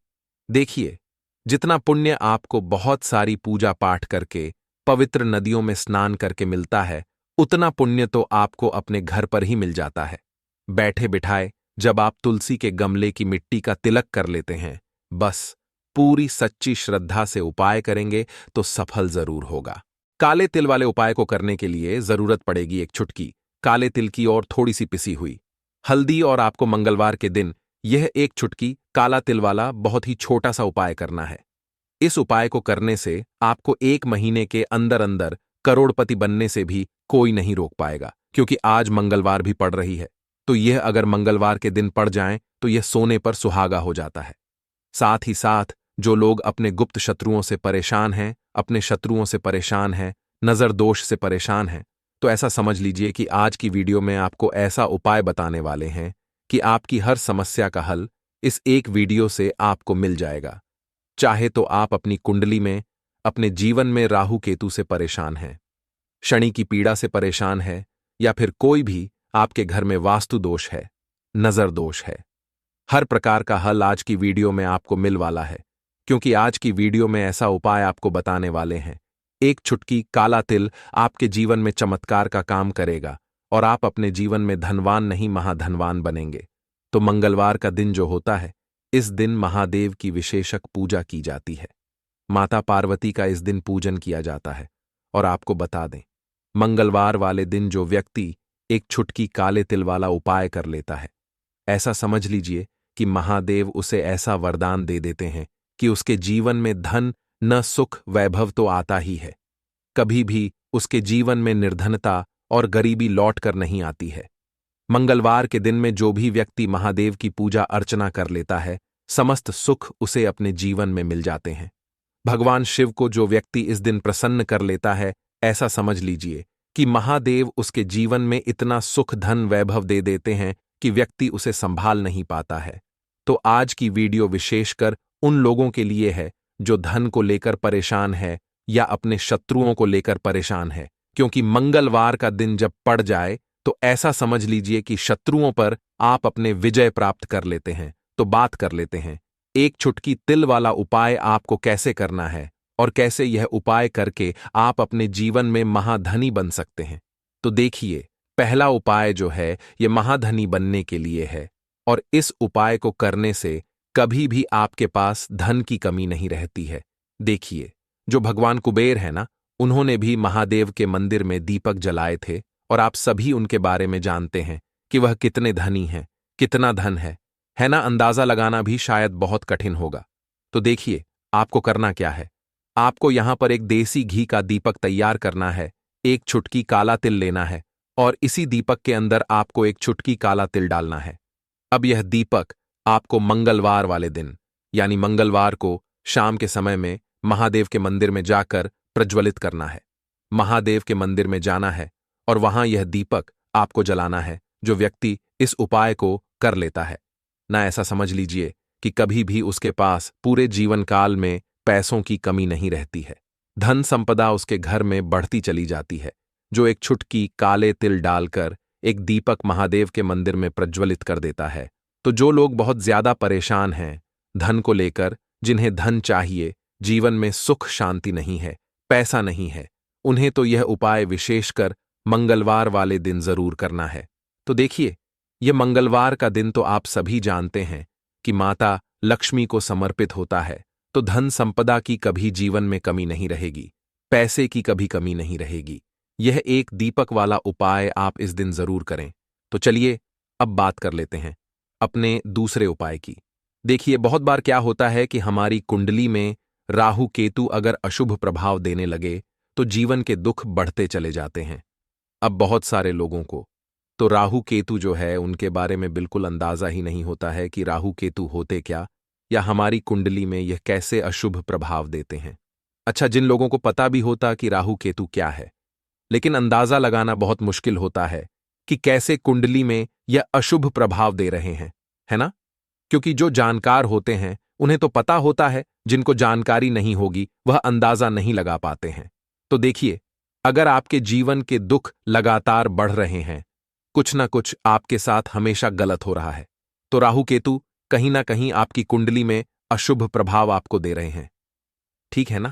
देखिए, जितना पुण्य आपको बहुत सारी पूजा पाठ करके, पवित्र नदियों में स्नान करके मिलता है, उतना पुण्य तो आपको अपने घर पर ही मिल जाता है। बैठे बिठाए जब आप तुलसी के गमले की मिट्टी का तिलक कर लेते हैं, बस पूरी सच्ची श्रद्धा से उपाय करेंगे तो सफल जरूर होगा। काले तिल वाले उपाय को करने के लिए जरूरत पड़ेगी एक चुटकी काले तिल की और थोड़ी सी पिसी हुई हल्दी, और आपको मंगलवार के दिन यह एक चुटकी काला तिल वाला बहुत ही छोटा सा उपाय करना है। इस उपाय को करने से आपको 1 महीने के अंदर अंदर करोड़पति बनने से भी कोई नहीं रोक पाएगा, क्योंकि आज मंगलवार भी पड़ रही है। तो यह अगर मंगलवार के दिन पड़ जाए तो यह सोने पर सुहागा हो जाता है। साथ ही साथ जो लोग अपने गुप्त शत्रुओं से परेशान हैं, अपने शत्रुओं से परेशान हैं, नजर दोष से परेशान हैं, तो ऐसा समझ लीजिए कि आज की वीडियो में आपको ऐसा उपाय बताने वाले हैं कि आपकी हर समस्या का हल इस एक वीडियो से आपको मिल जाएगा। चाहे तो आप अपनी कुंडली में, अपने जीवन में राहु केतु से परेशान हैं, शनि की पीड़ा से परेशान है, या फिर कोई भी आपके घर में वास्तु दोष है, नजर दोष है, हर प्रकार का हल आज की वीडियो में आपको मिल वाला है। क्योंकि आज की वीडियो में ऐसा उपाय आपको बताने वाले हैं, एक चुटकी काला तिल आपके जीवन में चमत्कार का काम करेगा और आप अपने जीवन में धनवान नहीं महाधनवान बनेंगे। तो मंगलवार का दिन जो होता है, इस दिन महादेव की विशेषक पूजा की जाती है। माता पार्वती का इस दिन पूजन किया जाता है। और आपको बता दें, मंगलवार वाले दिन जो व्यक्ति एक चुटकी काले तिल वाला उपाय कर लेता है, ऐसा समझ लीजिए कि महादेव उसे ऐसा वरदान दे देते हैं कि उसके जीवन में धन न सुख वैभव तो आता ही है, कभी भी उसके जीवन में निर्धनता और गरीबी लौट कर नहीं आती है। मंगलवार के दिन में जो भी व्यक्ति महादेव की पूजा अर्चना कर लेता है, समस्त सुख उसे अपने जीवन में मिल जाते हैं। भगवान शिव को जो व्यक्ति इस दिन प्रसन्न कर लेता है, ऐसा समझ लीजिए कि महादेव उसके जीवन में इतना सुख धन वैभव दे देते हैं कि व्यक्ति उसे संभाल नहीं पाता है। तो आज की वीडियो विशेषकर उन लोगों के लिए है जो धन को लेकर परेशान है, या अपने शत्रुओं को लेकर परेशान है, क्योंकि मंगलवार का दिन जब पड़ जाए तो ऐसा समझ लीजिए कि शत्रुओं पर आप अपने विजय प्राप्त कर लेते हैं। तो बात कर लेते हैं एक चुटकी तिल वाला उपाय आपको कैसे करना है और कैसे यह उपाय करके आप अपने जीवन में महाधनी बन सकते हैं। तो देखिए, पहला उपाय जो है यह महाधनी बनने के लिए है और इस उपाय को करने से कभी भी आपके पास धन की कमी नहीं रहती है। देखिए, जो भगवान कुबेर है ना, उन्होंने भी महादेव के मंदिर में दीपक जलाए थे और आप सभी उनके बारे में जानते हैं कि वह कितने धनी हैं, कितना धन है ना। अंदाजा लगाना भी शायद बहुत कठिन होगा। तो देखिए, आपको करना क्या है। आपको यहां पर एक देसी घी का दीपक तैयार करना है, एक चुटकी काला तिल लेना है और इसी दीपक के अंदर आपको एक चुटकी काला तिल डालना है। अब यह दीपक आपको मंगलवार वाले दिन यानी मंगलवार को शाम के समय में महादेव के मंदिर में जाकर प्रज्वलित करना है। महादेव के मंदिर में जाना है और वहां यह दीपक आपको जलाना है। जो व्यक्ति इस उपाय को कर लेता है ना, ऐसा समझ लीजिए कि कभी भी उसके पास पूरे जीवन काल में पैसों की कमी नहीं रहती है। धन संपदा उसके घर में बढ़ती चली जाती है। जो एक चुटकी काले तिल डालकर एक दीपक महादेव के मंदिर में प्रज्वलित कर देता है, तो जो लोग बहुत ज्यादा परेशान हैं धन को लेकर, जिन्हें धन चाहिए, जीवन में सुख शांति नहीं है, पैसा नहीं है, उन्हें तो यह उपाय विशेषकर मंगलवार वाले दिन जरूर करना है। तो देखिए, यह मंगलवार का दिन तो आप सभी जानते हैं कि माता लक्ष्मी को समर्पित होता है, तो धन संपदा की कभी जीवन में कमी नहीं रहेगी, पैसे की कभी कमी नहीं रहेगी। यह एक दीपक वाला उपाय आप इस दिन जरूर करें। तो चलिए अब बात कर लेते हैं अपने दूसरे उपाय की। देखिए, बहुत बार क्या होता है कि हमारी कुंडली में राहु केतु अगर अशुभ प्रभाव देने लगे तो जीवन के दुख बढ़ते चले जाते हैं। अब बहुत सारे लोगों को तो राहु केतु जो है उनके बारे में बिल्कुल अंदाजा ही नहीं होता है कि राहु केतु होते क्या या हमारी कुंडली में यह कैसे अशुभ प्रभाव देते हैं। अच्छा, जिन लोगों को पता भी होता कि राहु केतु क्या है, लेकिन अंदाजा लगाना बहुत मुश्किल होता है कि कैसे कुंडली में यह अशुभ प्रभाव दे रहे हैं, है ना। क्योंकि जो जानकार होते हैं उन्हें तो पता होता है, जिनको जानकारी नहीं होगी वह अंदाजा नहीं लगा पाते हैं। तो देखिए, अगर आपके जीवन के दुख लगातार बढ़ रहे हैं, कुछ ना कुछ आपके साथ हमेशा गलत हो रहा है, तो राहु केतु कहीं ना कहीं आपकी कुंडली में अशुभ प्रभाव आपको दे रहे हैं, ठीक है ना।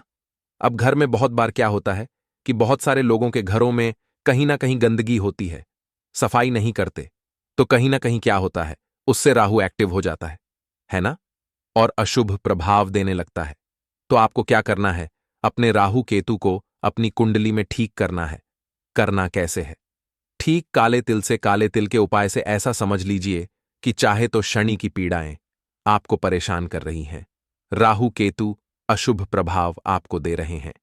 अब घर में बहुत बार क्या होता है कि बहुत सारे लोगों के घरों में कहीं ना कहीं गंदगी होती है, सफाई नहीं करते, तो कहीं ना कहीं क्या होता है, उससे राहु एक्टिव हो जाता है ना, और अशुभ प्रभाव देने लगता है। तो आपको क्या करना है, अपने राहु केतु को अपनी कुंडली में ठीक करना है। करना कैसे है? ठीक काले तिल से, काले तिल के उपाय से ऐसा समझ लीजिए कि चाहे तो शनि की पीड़ाएं आपको परेशान कर रही हैं, राहु केतु अशुभ प्रभाव आपको दे रहे हैं,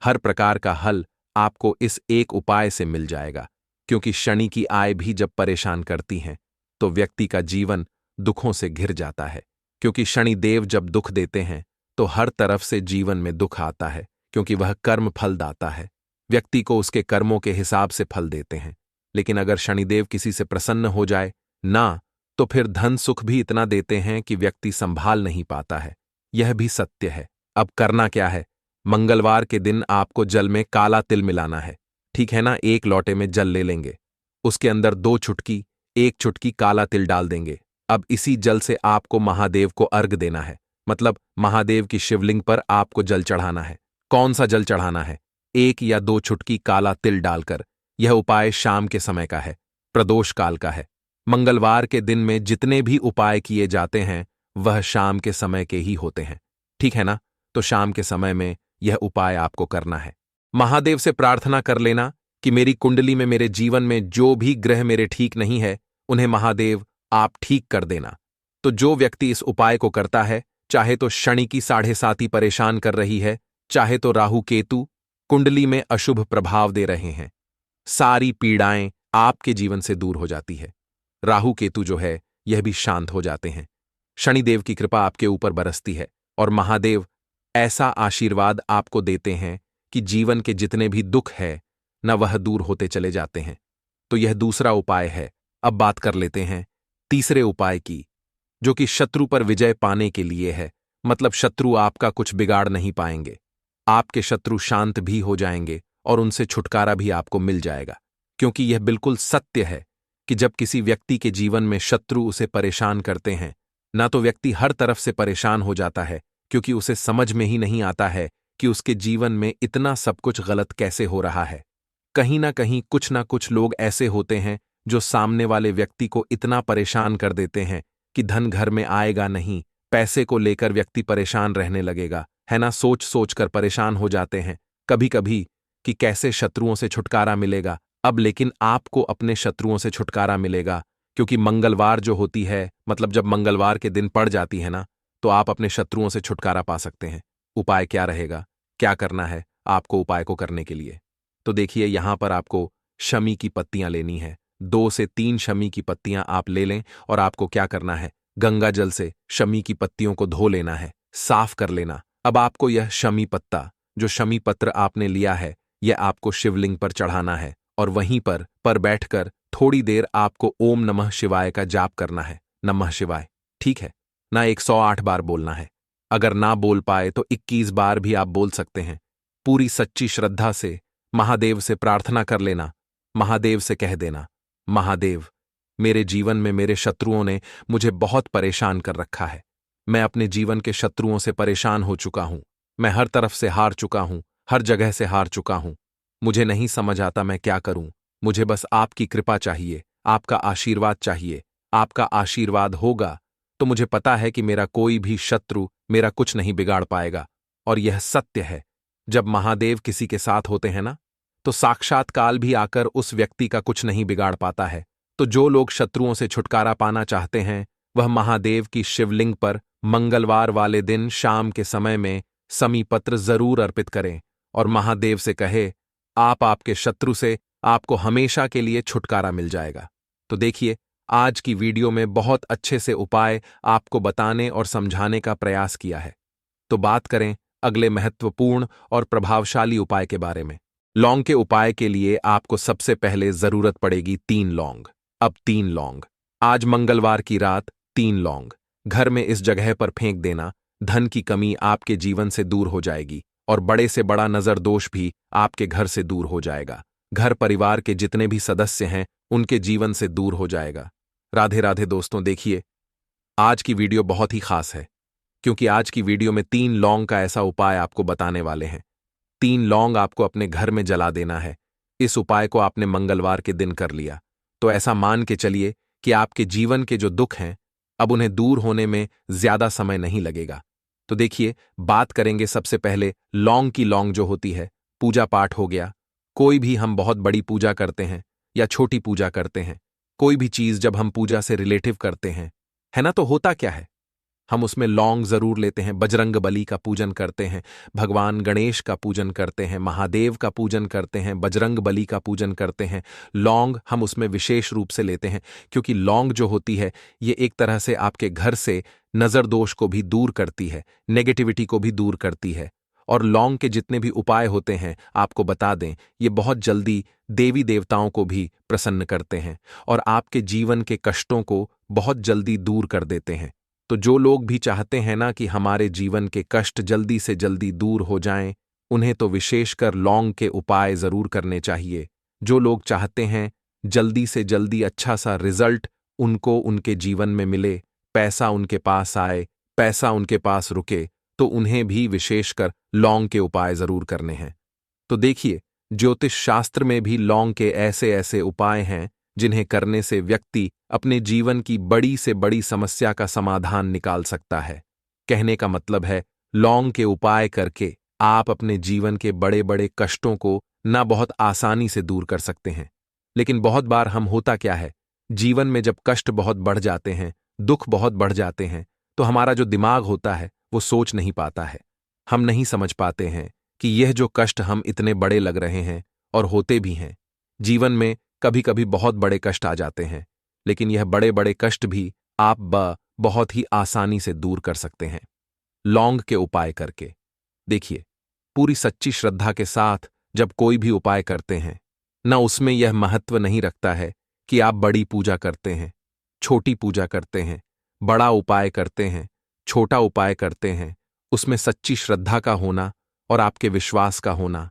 हर प्रकार का हल आपको इस एक उपाय से मिल जाएगा। क्योंकि शनि की आय भी जब परेशान करती हैं तो व्यक्ति का जीवन दुखों से घिर जाता है। क्योंकि शनि देव जब दुख देते हैं तो हर तरफ से जीवन में दुख आता है, क्योंकि वह कर्म फल दाता है, व्यक्ति को उसके कर्मों के हिसाब से फल देते हैं। लेकिन अगर शनिदेव किसी से प्रसन्न हो जाए ना, तो फिर धन सुख भी इतना देते हैं कि व्यक्ति संभाल नहीं पाता है। यह भी सत्य है। अब करना क्या है, मंगलवार के दिन आपको जल में काला तिल मिलाना है, ठीक है ना। एक लोटे में जल ले लेंगे, उसके अंदर 2 चुटकी, 1 चुटकी काला तिल डाल देंगे। अब इसी जल से आपको महादेव को अर्घ देना है, मतलब महादेव की शिवलिंग पर आपको जल चढ़ाना है। कौन सा जल चढ़ाना है? 1 या 2 चुटकी काला तिल डालकर। यह उपाय शाम के समय का है, प्रदोष काल का है। मंगलवार के दिन में जितने भी उपाय किए जाते हैं वह शाम के समय के ही होते हैं, ठीक है ना। तो शाम के समय में यह उपाय आपको करना है। महादेव से प्रार्थना कर लेना कि मेरी कुंडली में, मेरे जीवन में जो भी ग्रह मेरे ठीक नहीं है उन्हें महादेव आप ठीक कर देना। तो जो व्यक्ति इस उपाय को करता है, चाहे तो शनि की 7.5 परेशान कर रही है, चाहे तो राहु केतु कुंडली में अशुभ प्रभाव दे रहे हैं, सारी पीड़ाएं आपके जीवन से दूर हो जाती है। राहु केतु जो है यह भी शांत हो जाते हैं, शनिदेव की कृपा आपके ऊपर बरसती है और महादेव ऐसा आशीर्वाद आपको देते हैं कि जीवन के जितने भी दुख है न वह दूर होते चले जाते हैं। तो यह दूसरा उपाय है। अब बात कर लेते हैं तीसरे उपाय की, जो कि शत्रु पर विजय पाने के लिए है, मतलब शत्रु आपका कुछ बिगाड़ नहीं पाएंगे। आपके शत्रु शांत भी हो जाएंगे और उनसे छुटकारा भी आपको मिल जाएगा। क्योंकि यह बिल्कुल सत्य है कि जब किसी व्यक्ति के जीवन में शत्रु उसे परेशान करते हैं, ना तो व्यक्ति हर तरफ से परेशान हो जाता है, क्योंकि उसे समझ में ही नहीं आता है कि उसके जीवन में इतना सब कुछ गलत कैसे हो रहा है। कहीं ना कुछ लोग ऐसे होते हैं जो सामने वाले व्यक्ति को इतना परेशान कर देते हैं कि धन घर में आएगा नहीं, पैसे को लेकर व्यक्ति परेशान रहने लगेगा, है ना। सोच सोच कर परेशान हो जाते हैं कभी कभी कि कैसे शत्रुओं से छुटकारा मिलेगा। अब लेकिन आपको अपने शत्रुओं से छुटकारा मिलेगा, क्योंकि मंगलवार जो होती है, मतलब जब मंगलवार के दिन पड़ जाती है ना, तो आप अपने शत्रुओं से छुटकारा पा सकते हैं। उपाय क्या रहेगा, क्या करना है आपको उपाय को करने के लिए? तो देखिए, यहां पर आपको शमी की पत्तियां लेनी है। 2 से 3 शमी की पत्तियां आप ले लें और आपको क्या करना है, गंगा जल से शमी की पत्तियों को धो लेना है, साफ कर लेना। अब आपको यह शमी पत्ता, जो शमी पत्र आपने लिया है, यह आपको शिवलिंग पर चढ़ाना है और वहीं पर बैठकर थोड़ी देर आपको ओम नमः शिवाय का जाप करना है। नमः शिवाय, ठीक है ना, 108 बार बोलना है। अगर ना बोल पाए तो 21 बार भी आप बोल सकते हैं। पूरी सच्ची श्रद्धा से महादेव से प्रार्थना कर लेना। महादेव से कह देना, महादेव, मेरे जीवन में मेरे शत्रुओं ने मुझे बहुत परेशान कर रखा है। मैं अपने जीवन के शत्रुओं से परेशान हो चुका हूं। मैं हर तरफ से हार चुका हूं, हर जगह से हार चुका हूं। मुझे नहीं समझ आता मैं क्या करूं। मुझे बस आपकी कृपा चाहिए, आपका आशीर्वाद चाहिए। आपका आशीर्वाद होगा तो मुझे पता है कि मेरा कोई भी शत्रु मेरा कुछ नहीं बिगाड़ पाएगा। और यह सत्य है, जब महादेव किसी के साथ होते हैं ना, तो साक्षात काल भी आकर उस व्यक्ति का कुछ नहीं बिगाड़ पाता है। तो जो लोग शत्रुओं से छुटकारा पाना चाहते हैं, वह महादेव की शिवलिंग पर मंगलवार वाले दिन शाम के समय में समी पत्र जरूर अर्पित करें और महादेव से कहे, आपके शत्रु से आपको हमेशा के लिए छुटकारा मिल जाएगा। तो देखिए, आज की वीडियो में बहुत अच्छे से उपाय आपको बताने और समझाने का प्रयास किया है। तो बात करें अगले महत्वपूर्ण और प्रभावशाली उपाय के बारे में। लौंग के उपाय के लिए आपको सबसे पहले जरूरत पड़ेगी 3 लौंग। अब 3 लौंग, आज मंगलवार की रात 3 लौंग घर में इस जगह पर फेंक देना। धन की कमी आपके जीवन से दूर हो जाएगी और बड़े से बड़ा नजर दोष भी आपके घर से दूर हो जाएगा। घर परिवार के जितने भी सदस्य हैं, उनके जीवन से दूर हो जाएगा। राधे राधे दोस्तों, देखिए, आज की वीडियो बहुत ही खास है, क्योंकि आज की वीडियो में 3 लौंग का ऐसा उपाय आपको बताने वाले हैं। 3 लौंग आपको अपने घर में जला देना है। इस उपाय को आपने मंगलवार के दिन कर लिया तो ऐसा मान के चलिए कि आपके जीवन के जो दुख हैं, अब उन्हें दूर होने में ज्यादा समय नहीं लगेगा। तो देखिए, बात करेंगे सबसे पहले लौंग की। लौंग जो होती है, पूजा पाठ हो गया, कोई भी हम बहुत बड़ी पूजा करते हैं या छोटी पूजा करते हैं, कोई भी चीज जब हम पूजा से रिलेटिव करते हैं, है ना, तो होता क्या है, हम उसमें लौंग जरूर लेते हैं। बजरंग बली का पूजन करते हैं, भगवान गणेश का पूजन करते हैं, महादेव का पूजन करते हैं, बजरंग बली का पूजन करते हैं। लौंग हम उसमें विशेष रूप से लेते हैं, क्योंकि लौंग जो होती है, ये एक तरह से आपके घर से नजर दोष को भी दूर करती है, नेगेटिविटी को भी दूर करती है। और लौंग के जितने भी उपाय होते हैं, आपको बता दें, ये बहुत जल्दी देवी देवताओं को भी प्रसन्न करते हैं और आपके जीवन के कष्टों को बहुत जल्दी दूर कर देते हैं। तो जो लोग भी चाहते हैं ना कि हमारे जीवन के कष्ट जल्दी से जल्दी दूर हो जाएं, उन्हें तो विशेषकर लौंग के उपाय जरूर करने चाहिए। जो लोग चाहते हैं जल्दी से जल्दी अच्छा सा रिजल्ट उनको उनके जीवन में मिले, पैसा उनके पास आए, पैसा उनके पास रुके, तो उन्हें भी विशेषकर लौंग के उपाय जरूर करने हैं। तो देखिए, ज्योतिष शास्त्र में भी लौंग के ऐसे ऐसे उपाय हैं जिन्हें करने से व्यक्ति अपने जीवन की बड़ी से बड़ी समस्या का समाधान निकाल सकता है। कहने का मतलब है, लौंग के उपाय करके आप अपने जीवन के बड़े बड़े कष्टों को ना बहुत आसानी से दूर कर सकते हैं। लेकिन बहुत बार हम होता क्या है, जीवन में जब कष्ट बहुत बढ़ जाते हैं, दुख बहुत बढ़ जाते हैं, तो हमारा जो दिमाग होता है वो सोच नहीं पाता है। हम नहीं समझ पाते हैं कि यह जो कष्ट हम इतने बड़े लग रहे हैं, और होते भी हैं। जीवन में कभी कभी बहुत बड़े कष्ट आ जाते हैं, लेकिन यह बड़े बड़े कष्ट भी आप बहुत ही आसानी से दूर कर सकते हैं लौंग के उपाय करके। देखिए, पूरी सच्ची श्रद्धा के साथ जब कोई भी उपाय करते हैं ना, उसमें यह महत्व नहीं रखता है कि आप बड़ी पूजा करते हैं, छोटी पूजा करते हैं, बड़ा उपाय करते हैं, छोटा उपाय करते हैं। उसमें सच्ची श्रद्धा का होना और आपके विश्वास का होना।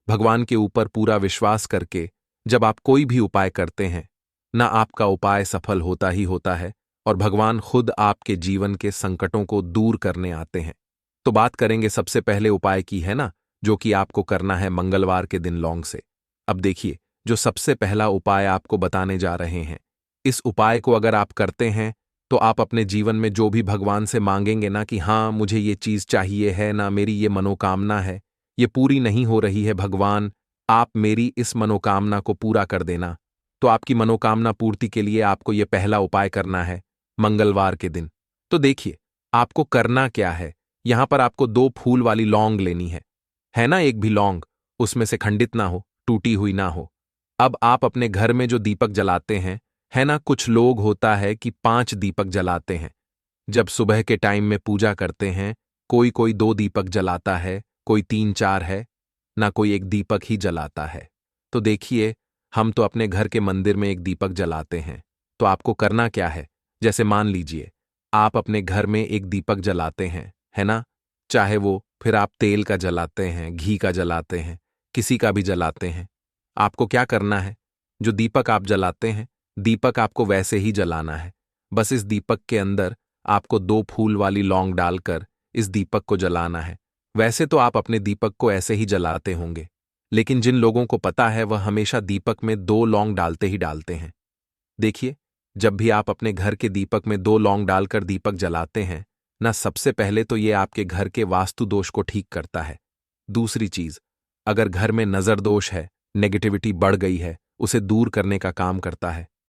भगवान के ऊपर पूरा विश्वास करके जब आप कोई भी उपाय करते हैं, ना आपका उपाय सफल होता ही होता है और भगवान खुद आपके जीवन के संकटों को दूर करने आते हैं। तो बात करेंगे सबसे पहले उपाय की, है ना, जो कि आपको करना है मंगलवार के दिन लौंग से। अब देखिए, जो सबसे पहला उपाय आपको बताने जा रहे हैं, इस उपाय को अगर आप करते हैं तो आप अपने जीवन में जो भी भगवान से मांगेंगे ना कि हाँ मुझे ये चीज चाहिए है, ना मेरी ये मनोकामना है, ये पूरी नहीं हो रही है भगवान, आप मेरी इस मनोकामना को पूरा कर देना। तो आपकी मनोकामना पूर्ति के लिए आपको ये पहला उपाय करना है मंगलवार के दिन। तो देखिए, आपको करना क्या है। यहां पर आपको 2 फूल वाली लौंग लेनी है ना, एक भी लौंग उसमें से खंडित ना हो, टूटी हुई ना हो। अब आप अपने घर में जो दीपक जलाते हैं, है ना, कुछ लोग होता है कि 5 दीपक जलाते हैं। जब सुबह के टाइम में पूजा करते हैं, कोई कोई 2 दीपक जलाता है, कोई 3-4 है, ना कोई एक दीपक ही जलाता है। तो देखिए, हम तो अपने घर के मंदिर में एक दीपक जलाते हैं। तो आपको करना क्या है, जैसे मान लीजिए आप अपने घर में एक दीपक जलाते हैं, है ना, चाहे वो फिर आप तेल का जलाते हैं, घी का जलाते हैं, किसी का भी जलाते हैं। आपको क्या करना है, जो दीपक आप जलाते हैं, दीपक आपको वैसे ही जलाना है। बस इस दीपक के अंदर आपको 2 फूल वाली लौंग डालकर इस दीपक को जलाना है। वैसे तो आप अपने दीपक को ऐसे ही जलाते होंगे, लेकिन जिन लोगों को पता है वह हमेशा दीपक में 2 लौंग डालते ही डालते हैं। देखिए, जब भी आप अपने घर के दीपक में 2 लौंग डालकर दीपक जलाते हैं ना, सबसे पहले तो ये आपके घर के वास्तु दोष को ठीक करता है। दूसरी चीज, अगर घर में नजर दोष है, नेगेटिविटी बढ़ गई है, उसे दूर करने का काम करता है।